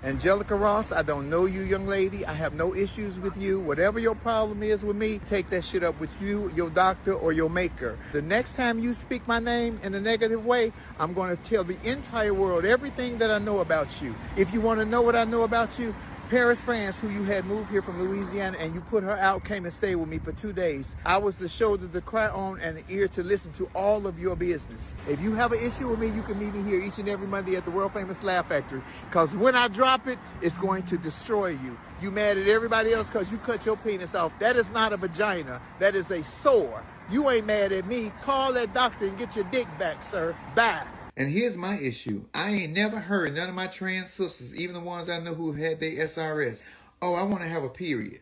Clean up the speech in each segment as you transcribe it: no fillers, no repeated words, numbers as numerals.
Angelica Ross, I don't know you, young lady. I have no issues with you. Whatever your problem is with me, take that shit up with you, your doctor, or your maker. The next time you speak my name in a negative way, I'm going to tell the entire world everything that I know about you. If you want to know what I know about you, Paris, France, who you had moved here from Louisiana and you put her out, came and stayed with me for 2 days. I was the shoulder to cry on and the ear to listen to all of your business. If you have an issue with me, you can meet me here each and every Monday at the world famous Laugh Factory. Because when I drop it, it's going to destroy you. You mad at everybody else because you cut your penis off. That is not a vagina. That is a sore. You ain't mad at me. Call that doctor and get your dick back, sir. Bye. And here's my issue. I ain't never heard none of my trans sisters, even the ones I know who had their SRS, oh, I want to have a period.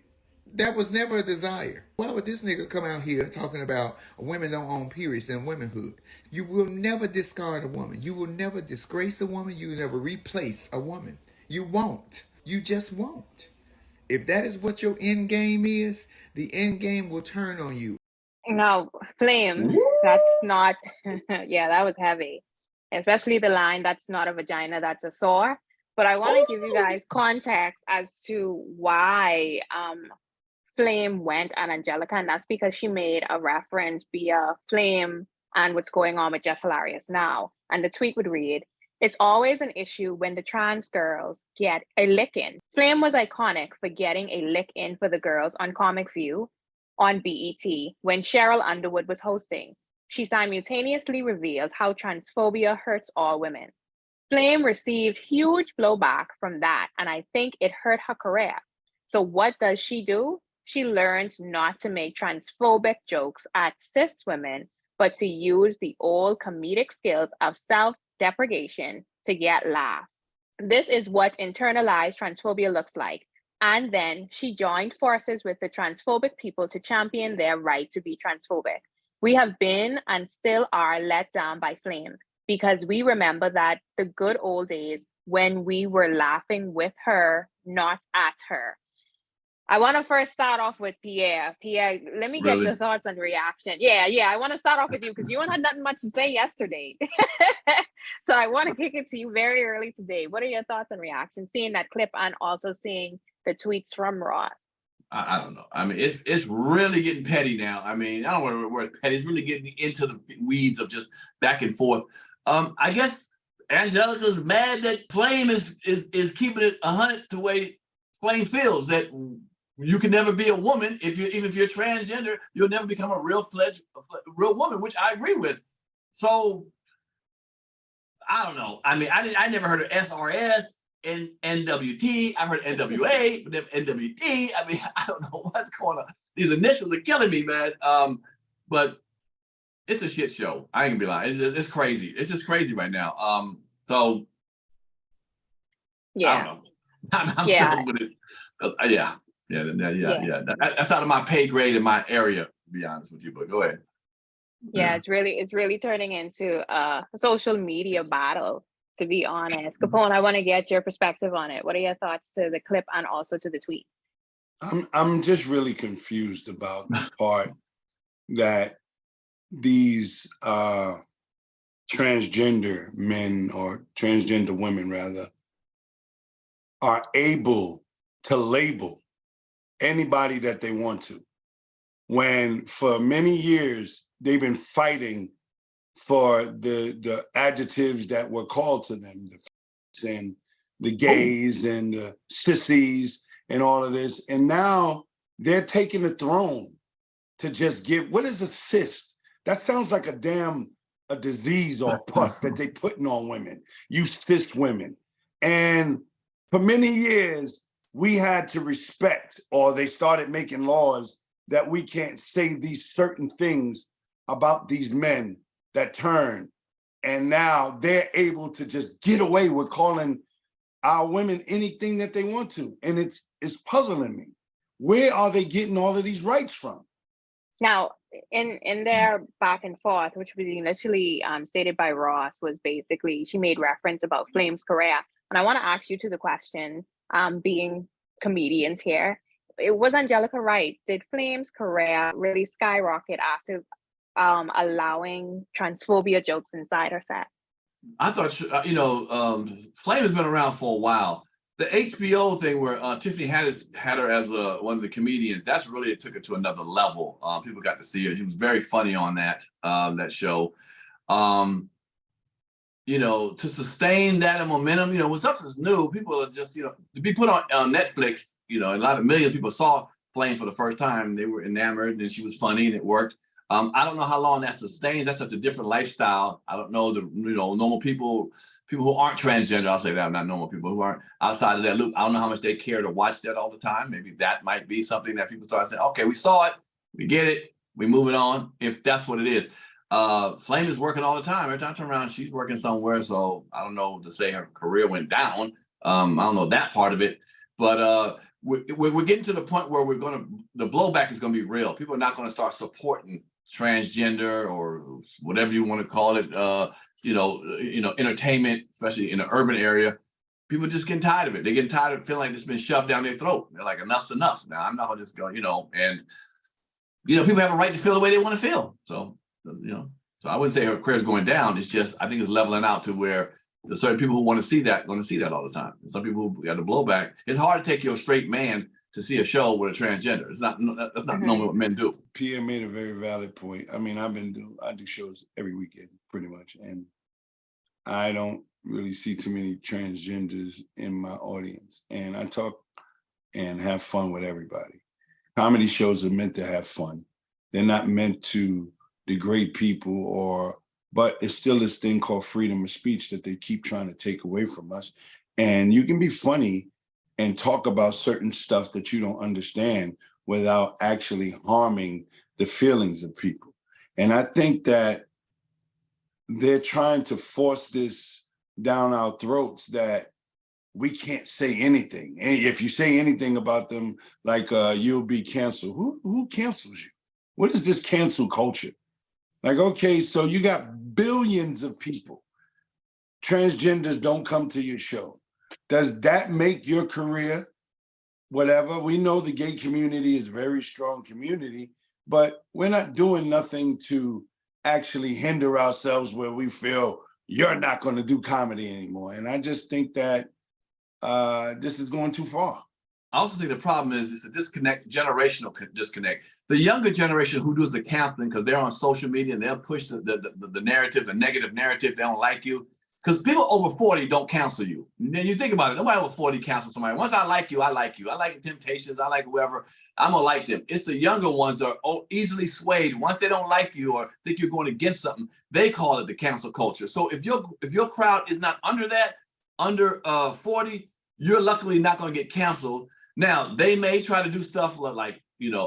That was never a desire. Why would this nigga come out here talking about women don't own periods and womanhood? You will never discard a woman. You will never disgrace a woman. You will never replace a woman. You won't. You just won't. If that is what your end game is, the end game will turn on you. No, Flame, that's not, yeah, that was heavy. Especially the line, that's not a vagina, that's a sore. But I want to give you guys context as to why Flame went on Angelica, and that's because she made a reference via Flame and what's going on with Jess Hilarious now. And the tweet would read, "It's always an issue when the trans girls get a lick in." Flame was iconic for getting a lick in for the girls on Comic View on BET when Cheryl Underwood was hosting. She simultaneously revealed how transphobia hurts all women. Flame received huge blowback from that, and I think it hurt her career. So what does she do? She learns not to make transphobic jokes at cis women, but to use the old comedic skills of self-deprecation to get laughs. This is what internalized transphobia looks like. And then she joined forces with the transphobic people to champion their right to be transphobic. We have been and still are let down by Flame because we remember that the good old days when we were laughing with her, not at her. I want to first start off with Pierre. Pierre, let me get your thoughts on reaction. Yeah. I want to start off with you because you had nothing much to say yesterday. So I want to kick it to you very early today. What are your thoughts on reaction, seeing that clip and also seeing the tweets from Ross? I don't know. I mean, it's really getting petty now. I mean, I don't want to word petty. It's really getting into the weeds of just back and forth. I guess Angelica's mad that Flame is keeping it 100 the way Flame feels, that you can never be a woman even if you're transgender, you'll never become a real woman, which I agree with. So I don't know. I mean, I never heard of SRS. NWT, I've heard NWA, but then NWT. I mean, I don't know what's going on. These initials are killing me, man. But it's a shit show. I ain't gonna be lying. It's crazy. It's just crazy right now. So yeah, I don't know. I'm done with it. Yeah. That's out of my pay grade in my area, to be honest with you. But go ahead. Yeah, it's really turning into a social media battle, to be honest. Capone, I want to get your perspective on it. What are your thoughts to the clip and also to the tweet? I'm just really confused about the part that these transgender men, or transgender women rather, are able to label anybody that they want to, when for many years they've been fighting for the adjectives that were called to them, and the gays and the sissies and all of this. And now they're taking the throne to just give, what is a cyst? That sounds like a disease or a pus that they putting on women, you cis women. And for many years, we had to respect, or they started making laws that we can't say these certain things about these men that turn. And now they're able to just get away with calling our women anything that they want to. And it's puzzling me. Where are they getting all of these rights from? Now, in their back and forth, which was initially stated by Ross, was basically she made reference about Flame's career. And I want to ask you to the question, being comedians here, it was Angelica right? Did Flame's career really skyrocket after allowing transphobia jokes inside her set? I thought, Flame has been around for a while. The HBO thing where Tiffany had her as one of the comedians, that's really, it took it to another level. People got to see her. She was very funny on that show. You know, to sustain that momentum, you know, when stuff is new, people are just, you know, to be put on Netflix, you know, a lot of millions of people saw Flame for the first time. They were enamored and she was funny and it worked. I don't know how long that sustains. That's such a different lifestyle. I don't know normal people who aren't transgender. I'll say that, not normal people who aren't outside of that loop. I don't know how much they care to watch that all the time. Maybe that might be something that people start saying, okay, we saw it, we get it, we move it on, if that's what it is. Flame is working all the time. Every time I turn around, she's working somewhere. So I don't know to say her career went down. I don't know that part of it, but we're getting to the point where the blowback is going to be real. People are not going to start supporting transgender or whatever you want to call it, entertainment, especially in the urban area. People just getting tired of it. They're getting tired of feeling like it's been shoved down their throat. They're like, enough's enough. Now I'm not gonna just go, and people have a right to feel the way they want to feel. So, so I wouldn't say her career is going down. It's just, I think it's leveling out to where there's certain people who want to see that, going to see that all the time. And some people who got the blowback. It's hard to take your straight man to see a show with a transgender. It's not, that's not normally what men do. Pierre made a very valid point. I mean, I do shows every weekend pretty much, and I don't really see too many transgenders in my audience. And I talk and have fun with everybody. Comedy shows are meant to have fun. They're not meant to degrade people but it's still this thing called freedom of speech that they keep trying to take away from us. And you can be funny and talk about certain stuff that you don't understand without actually harming the feelings of people. And I think that they're trying to force this down our throats that we can't say anything. And if you say anything about them, like you'll be canceled. Who cancels you? What is this cancel culture? Like, okay, so you got billions of people. Transgenders don't come to your show. Does that make your career whatever? We know the gay community is a very strong community, but we're not doing nothing to actually hinder ourselves where we feel you're not going to do comedy anymore. And I just think that this is going too far. I also think the problem is it's a generational disconnect. The younger generation who does the counseling because they're on social media and they'll push the narrative, the negative narrative, they don't like you. Because people over 40 don't counsel you. And then you think about it, nobody over 40 counsels somebody. Once I like you, I like you. I like the Temptations, I like whoever, I'm gonna like them. It's the younger ones that are easily swayed. Once they don't like you or think you're going against something, they call it the cancel culture. So if your crowd is not under 40, you're luckily not gonna get canceled. Now, they may try to do stuff like,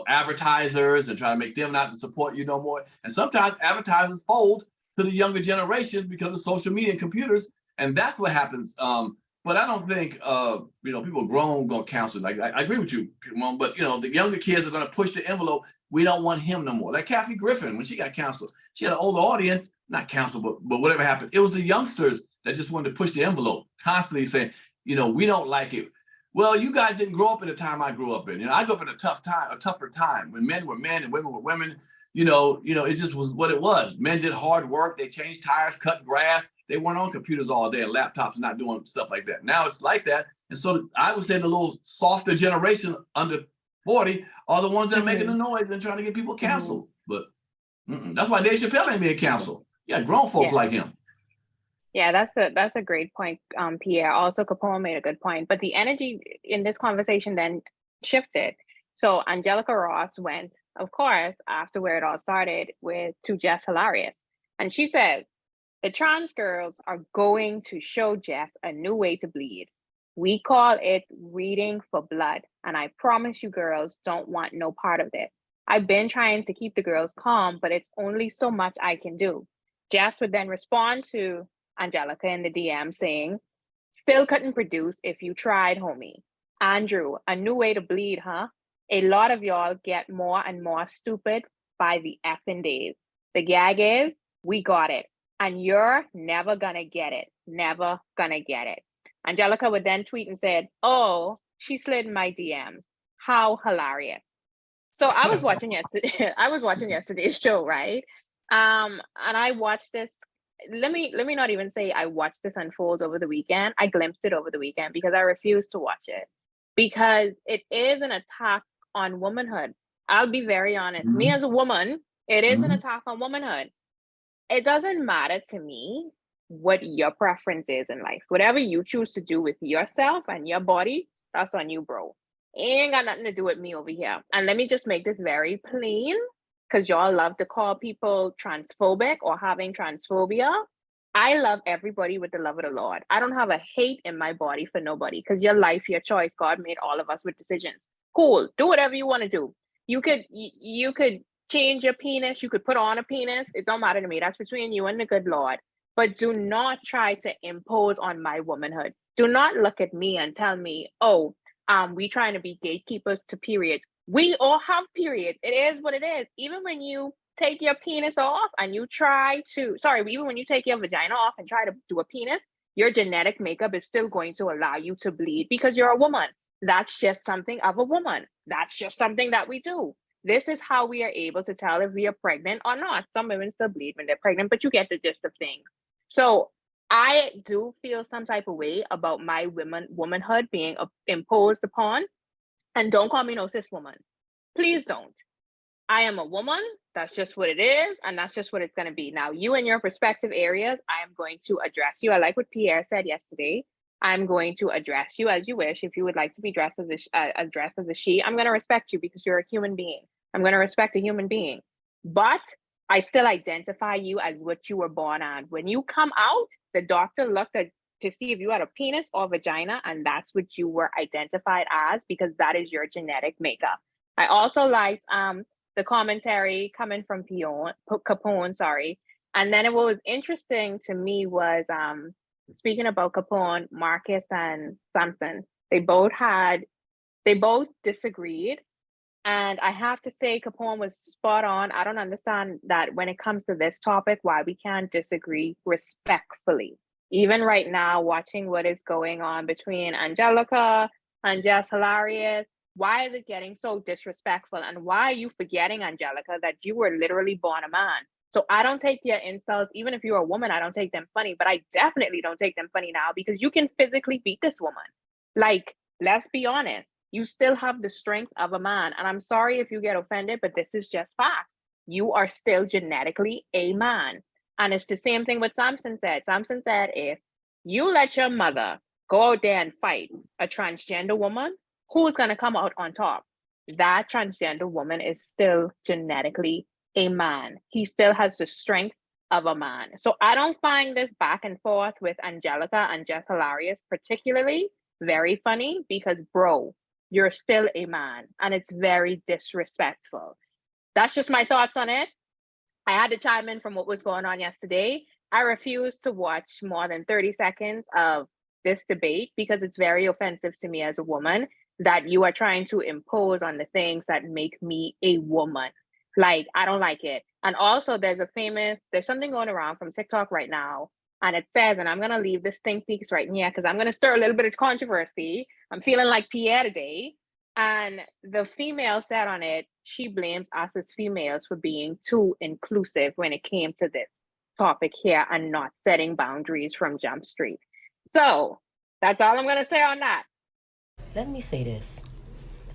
advertisers and try to make them not to support you no more. And sometimes advertisers fold to the younger generation because of social media and computers. And that's what happens. But I don't think, people grown going to counsel. Like, I agree with you, Mom, but, the younger kids are going to push the envelope. We don't want him no more. Like Kathy Griffin, when she got counseled, she had an older audience, not counseled, but whatever happened. It was the youngsters that just wanted to push the envelope, constantly saying, we don't like it. Well, you guys didn't grow up in the time I grew up in. I grew up in a tougher time when men were men and women were women. It just was what it was. Men did hard work. They changed tires, cut grass. They weren't on computers all day and laptops, not doing stuff like that. Now it's like that. And so I would say the little softer generation under 40 are the ones that are making the noise and trying to get people canceled. But that's why Dave Chappelle ain't being canceled. Yeah, grown folks like him. Yeah, that's a great point, Pierre. Also, Capone made a good point. But the energy in this conversation then shifted. So Angelica Ross went, of course, after where it all started, to Jess Hilarious. And she said, the trans girls are going to show Jess a new way to bleed. We call it reading for blood. And I promise you girls don't want no part of it. I've been trying to keep the girls calm, but it's only so much I can do. Jess would then respond to Angelica in the DM saying, still couldn't produce if you tried, homie. Andrew, a new way to bleed, huh? A lot of y'all get more and more stupid by the effing days. The gag is, we got it. And you're never gonna get it. Never gonna get it. Angelica would then tweet and said, oh, she slid in my DMs. How hilarious. So I was watching yesterday's show, right? And I watched this let me not even say I watched this unfold over the weekend. I glimpsed it over the weekend because I refused to watch it, because it is an attack on womanhood. I'll be very honest. Me Mhm. as a woman, it is an Mhm. attack on womanhood. It doesn't matter to me what your preference is in life. Whatever you choose to do with yourself and your body, that's on you, bro. It ain't got nothing to do with me over here. And let me just make this very plain, because y'all love to call people transphobic or having transphobia. I love everybody with the love of the Lord. I don't have a hate in my body for nobody, because your life, your choice. God made all of us with decisions. Cool. Do whatever you want to do. You could change your penis, you could put on a penis. It don't matter to me. That's between you and the good Lord. But do not try to impose on my womanhood. Do not look at me and tell me, oh, we trying to be gatekeepers to periods. We all have periods. It is what it is. Even when you take your penis off and you try to, even when you take your vagina off and try to do a penis, your genetic makeup is still going to allow you to bleed because you're a woman. That's just something of a woman. That's just something that we do. This is how we are able to tell if we are pregnant or not. Some women still bleed when they're pregnant, but you get the gist of things. So I do feel some type of way about my womanhood being imposed upon. And don't call me no cis woman. Please don't. I am a woman. That's just what it is. And that's just what it's going to be. Now, you and your respective areas, I am going to address you. I like what Pierre said yesterday. I'm going to address you as you wish. If you would like to be dressed as a she, I'm going to respect you because you're a human being. I'm going to respect a human being. But I still identify you as what you were born on. When you come out, the doctor looked at to see if you had a penis or vagina, and that's what you were identified as, because that is your genetic makeup. I also liked the commentary coming from Capone, sorry. And then what was interesting to me was speaking about Capone, Marcus and Samson, they both disagreed. And I have to say, Capone was spot on. I don't understand that when it comes to this topic, why we can't disagree respectfully. Even right now, watching what is going on between Angelica and Jess Hilarious, why is it getting so disrespectful? And why are you forgetting, Angelica, that you were literally born a man? So I don't take your insults, even if you're a woman, I don't take them funny, but I definitely don't take them funny now, because you can physically beat this woman. Like, let's be honest. You still have the strength of a man. And I'm sorry if you get offended, but this is just fact. You are still genetically a man. And it's the same thing what Samson said. Samson said, if you let your mother go out there and fight a transgender woman, who's going to come out on top? That transgender woman is still genetically a man. He still has the strength of a man. So I don't find this back and forth with Angelica and Jess Hilarious particularly very funny, because, bro, you're still a man, and it's very disrespectful. That's just my thoughts on it. I had to chime in from what was going on yesterday. I refuse to watch more than 30 seconds of this debate because it's very offensive to me as a woman that you are trying to impose on the things that make me a woman. Like, I don't like it. And also there's something going around from TikTok right now. And it says, and I'm going to leave this think piece right here because I'm going to stir a little bit of controversy. I'm feeling like Pierre today. And the female said on it, she blames us as females for being too inclusive when it came to this topic here and not setting boundaries from Jump Street. So that's all I'm going to say on that. Let me say this.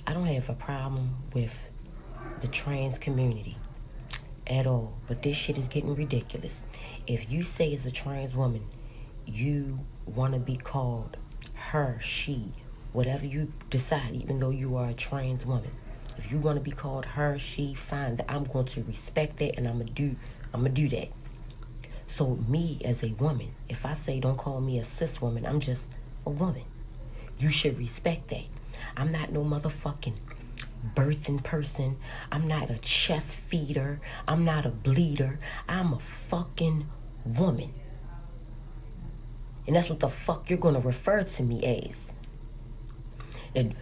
I don't have a problem with the trans community at all, but this shit is getting ridiculous. If you say as a trans woman you want to be called her, she, whatever you decide, even though you are a trans woman, if you want to be called her, she, fine, I'm going to respect that, and I'm gonna do that. So me as a woman, if I say don't call me a cis woman, I'm just a woman. You should respect that. I'm not no motherfucking birthing person. I'm not a chest feeder. I'm not a bleeder. I'm a fucking woman. And that's what the fuck you're gonna refer to me as. And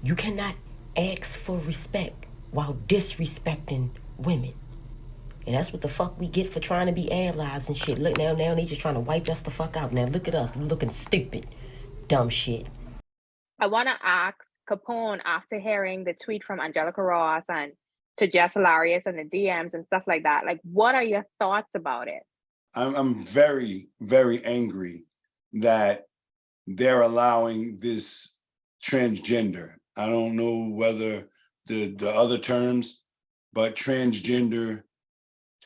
you cannot ask for respect while disrespecting women. And that's what the fuck we get for trying to be allies and shit. Look, now they just trying to wipe us the fuck out. Now look at us, we're looking stupid. Dumb shit. I want to ask Capone, after hearing the tweet from Angelica Ross and to Jess Hilarious and the DMs and stuff like that, like, what are your thoughts about it? I'm very, very angry that they're allowing this transgender. I don't know whether the other terms, but transgender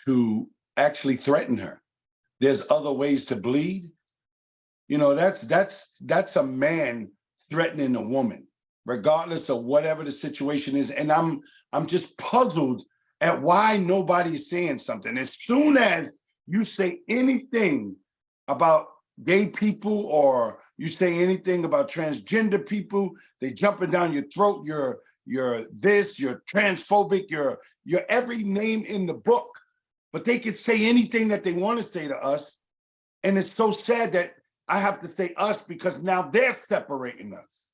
to actually threaten her. There's other ways to bleed. You know, that's a man threatening a woman, regardless of whatever the situation is. And I'm just puzzled at why nobody's saying something. As soon as you say anything about gay people or you say anything about transgender people, they jumping down your throat. You're this, you're transphobic, you're every name in the book. But they could say anything that they want to say to us. And it's so sad that I have to say us because now they're separating us.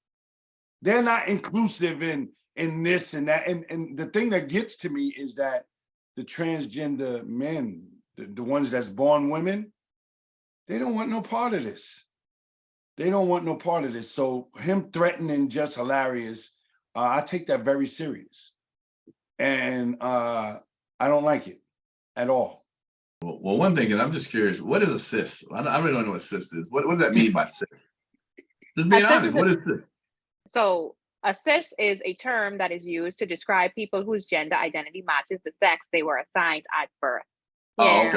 They're not inclusive in this and that. And the thing that gets to me is that the transgender men, the ones that's born women, they don't want no part of this. They don't want no part of this. So him threatening just hilarious. I take that very serious. And I don't like it at all. Well, one thing is, I'm just curious, what is a cis? I really don't know what cis is. What does that mean by cis? Just being honest, what is cis? So a cis is a term that is used to describe people whose gender identity matches the sex they were assigned at birth. Oh,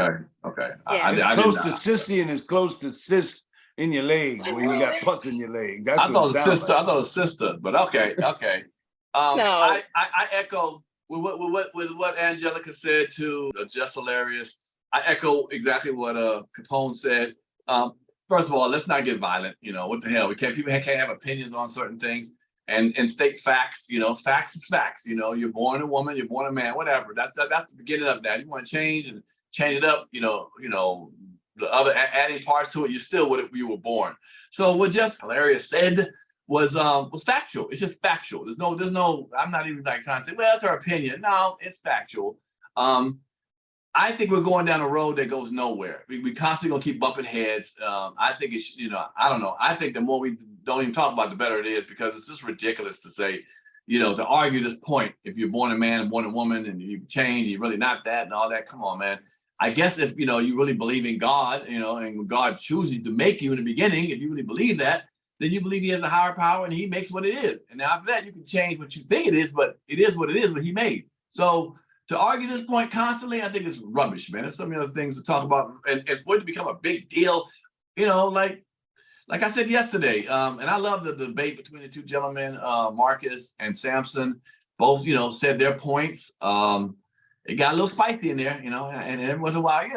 okay. Yeah. It's close to sissy and it's close to cis in your leg when you got pus in your leg. That's I thought it was sister. like. I thought it was sister, but okay. No. I echo with what Angelica said to Just Hilarious. I echo exactly what Capone said. First of all, let's not get violent. You know, what the hell? People can't have opinions on certain things and state facts. You know, facts is facts. You know, you're born a woman, you're born a man, whatever. That's the beginning of that. You want to change it up. You know, the other adding parts to it. You're still what you were born. So what Just Hilarious said was factual. It's just factual. There's no. I'm not even like trying to say, well, that's her opinion. No, it's factual. I think we're going down a road that goes nowhere. We constantly gonna keep bumping heads. I think it's, I don't know. I think the more we don't even talk about, the better it is, because it's just ridiculous to say, to argue this point. If you're born a man and born a woman and you change, you're really not that and all that. Come on, man. I guess if you really believe in God, and when God chooses to make you in the beginning, if you really believe that, then you believe He has a higher power and He makes what it is. And now after that, you can change what you think it is, but it is what it is, what He made. So to argue this point constantly, I think it's rubbish, man. There's so many other things to talk about, and for it to become a big deal, like I said yesterday, and I love the debate between the two gentlemen, Marcus and Samson, both, said their points. It got a little spicy in there, and every once in a while,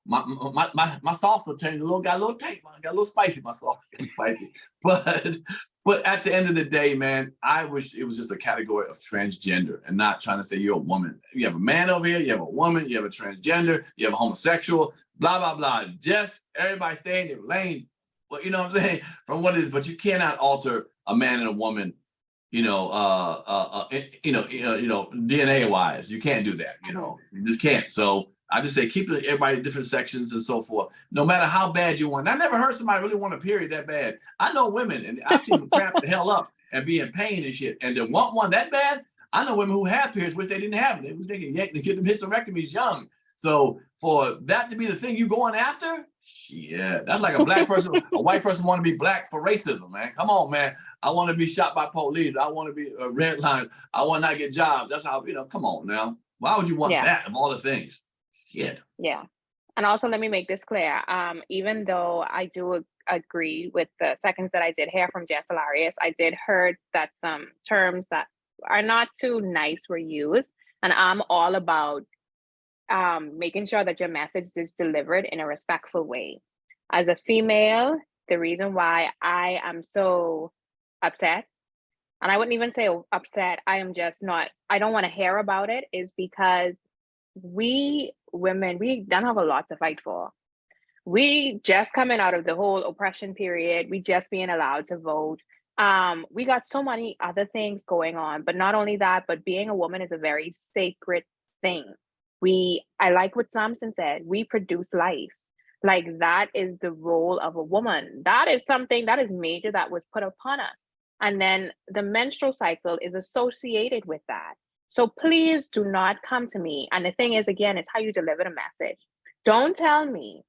my sauce will change got a little taste, got a little spicy. My sauce got spicy, but at the end of the day, man, I wish it was just a category of transgender and not trying to say you're a woman. You have a man over here, you have a woman, you have a transgender, you have a homosexual, blah blah blah. Just everybody stay in their lane. Well, you know what I'm saying, from what it is, but you cannot alter a man and a woman. DNA wise, you can't do that. You just can't. So I just say keep everybody in different sections and so forth. No matter how bad you want. I never heard somebody really want a period that bad. I know women, and I've seen them cramp the hell up and be in pain and shit, and they want one that bad. I know women who have periods which they didn't have. They was thinking, yeah, they get them hysterectomies young. So for that to be the thing you going after, shit, that's like a black person, a white person want to be black for racism, man. Come on, man. I want to be shot by police. I want to be a red line. I want to not get jobs. That's how, come on now. Why would you want that of all the things? Shit. Yeah. And also, let me make this clear. Even though I do agree with the seconds that I did hear from Jess Hilarious, I did heard that some terms that are not too nice were used. And I'm all about making sure that your message is delivered in a respectful way. As a female, the reason why I am so upset, and I wouldn't even say upset, I don't want to hear about it, is because we women, we don't have a lot to fight for. We just coming out of the whole oppression period, we just being allowed to vote. We got so many other things going on, but not only that, but being a woman is a very sacred thing. I like what Samson said, we produce life. Like, that is the role of a woman. That is something that is major that was put upon us. And then the menstrual cycle is associated with that. So please do not come to me. And the thing is, again, it's how you deliver the message. Don't tell me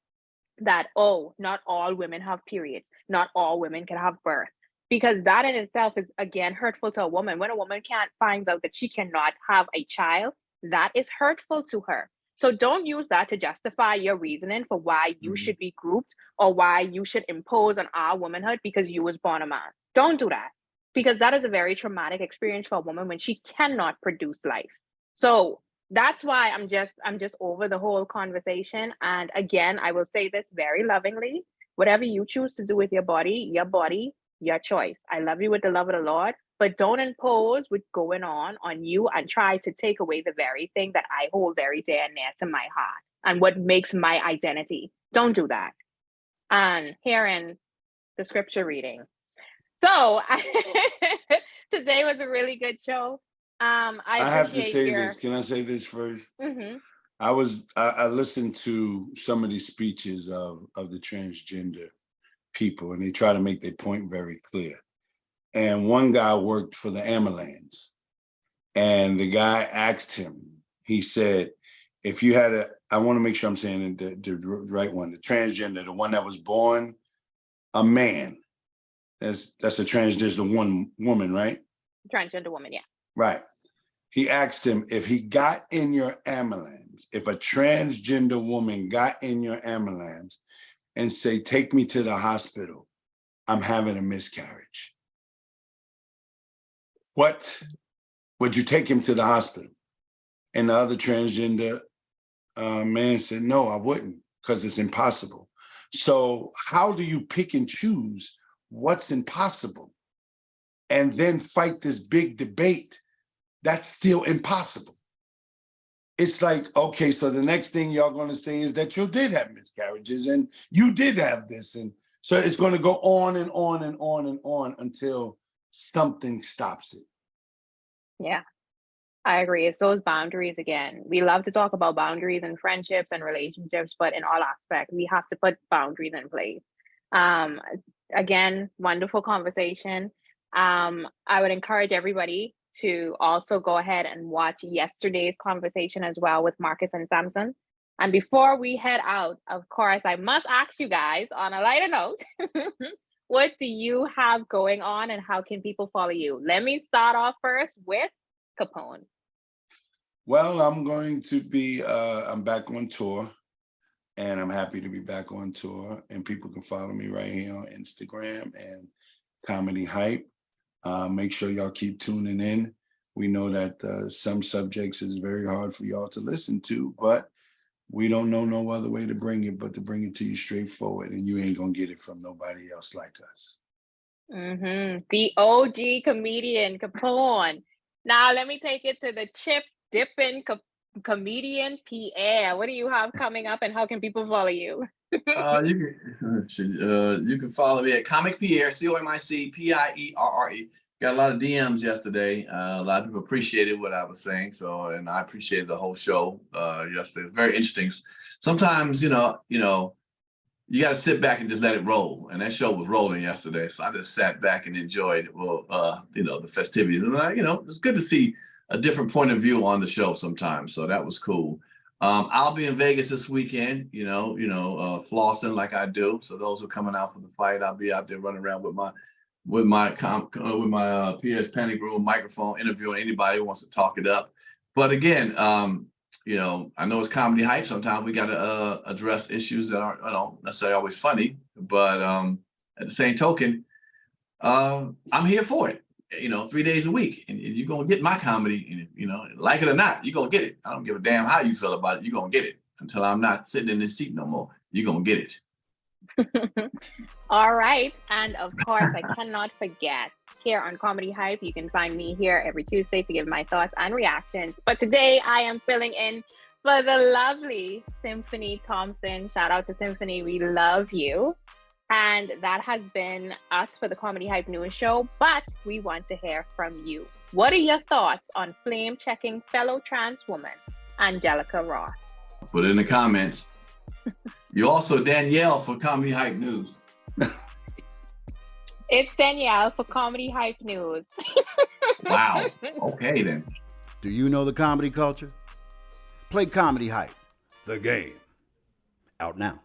that, oh, not all women have periods, not all women can have birth, because that in itself is, again, hurtful to a woman. When a woman can't find out that she cannot have a child, that is hurtful to her. So don't use that to justify your reasoning for why you should be grouped or why you should impose on our womanhood because you was born a man. Don't do that, because that is a very traumatic experience for a woman when she cannot produce life. So that's why I'm just over the whole conversation. And again, I will say this very lovingly: whatever you choose to do with your body, your choice. I love you with the love of the Lord, but don't impose what's going on you and try to take away the very thing that I hold very dear and near to my heart and what makes my identity. Don't do that. And herein the scripture reading. So today was a really good show. I have to appreciate say your. this. Can I say this first? Mhm. I listened to some of these speeches of the transgender people, and they try to make their point very clear. And one guy worked for the ambulance, and the guy asked him, he said, if you had I want to make sure I'm saying the right one, the transgender, the one that was born a man, that's a transgender woman, right? Transgender woman, yeah. Right. He asked him if he got in your ambulance, if a transgender woman got in your ambulance and say, take me to the hospital, I'm having a miscarriage. What would you take him to the hospital? And the other transgender man said, no, I wouldn't, because it's impossible. So how do you pick and choose what's impossible and then fight this big debate that's still impossible? It's like, okay, so the next thing y'all going to say is that you did have miscarriages and you did have this. And so it's going to go on and on and on and on until something stops it. Yeah, I agree. It's those boundaries again. We love to talk about boundaries in friendships and relationships, but in all aspects, we have to put boundaries in place. Again, wonderful conversation. I would encourage everybody to also go ahead and watch yesterday's conversation as well with Marcus and Samson. And before we head out, of course, I must ask you guys on a lighter note, what do you have going on and how can people follow you? Let me start off first with Capone. Well, I'm going to be, I'm back on tour, and I'm happy to be back on tour, and people can follow me right here on Instagram and Comedy Hype. Make sure y'all keep tuning in. We know that some subjects is very hard for y'all to listen to, but we don't know no other way to bring it but to bring it to you straightforward, and you ain't gonna get it from nobody else like us. The OG comedian Capone. Now let me take it to the chip dipping comedian Pierre. What do you have coming up and how can people follow you? You can follow me at Comic Pierre, COMICPIERRE. Got a lot of DMs yesterday. A lot of people appreciated what I was saying, and I appreciated the whole show yesterday. Very interesting. Sometimes, you got to sit back and just let it roll. And that show was rolling yesterday, so I just sat back and enjoyed, the festivities. And it's good to see a different point of view on the show sometimes. So that was cool. I'll be in Vegas this weekend, flossing like I do. So those who are coming out for the fight, I'll be out there running around with my PS Panic Room microphone, interviewing anybody who wants to talk it up. But again, I know it's Comedy Hype. Sometimes we got to address issues that aren't necessarily always funny. But at the same token, I'm here for it. 3 days a week, and you're gonna get my comedy. And like it or not, you're gonna get it. I don't give a damn how you feel about it. You're gonna get it until I'm not sitting in this seat no more. You're gonna get it. All right, and of course, I cannot forget here on Comedy Hype. You can find me here every Tuesday to give my thoughts and reactions. But today, I am filling in for the lovely Symphony Thompson. Shout out to Symphony. We love you. And that has been us for the Comedy Hype News Show, but we want to hear from you. What are your thoughts on flame-checking fellow trans woman, Angelica Ross? Put it in the comments. You're also Danielle for Comedy Hype News. It's Danielle for Comedy Hype News. Wow. Okay, then. Do you know the comedy culture? Play Comedy Hype, the game. out now.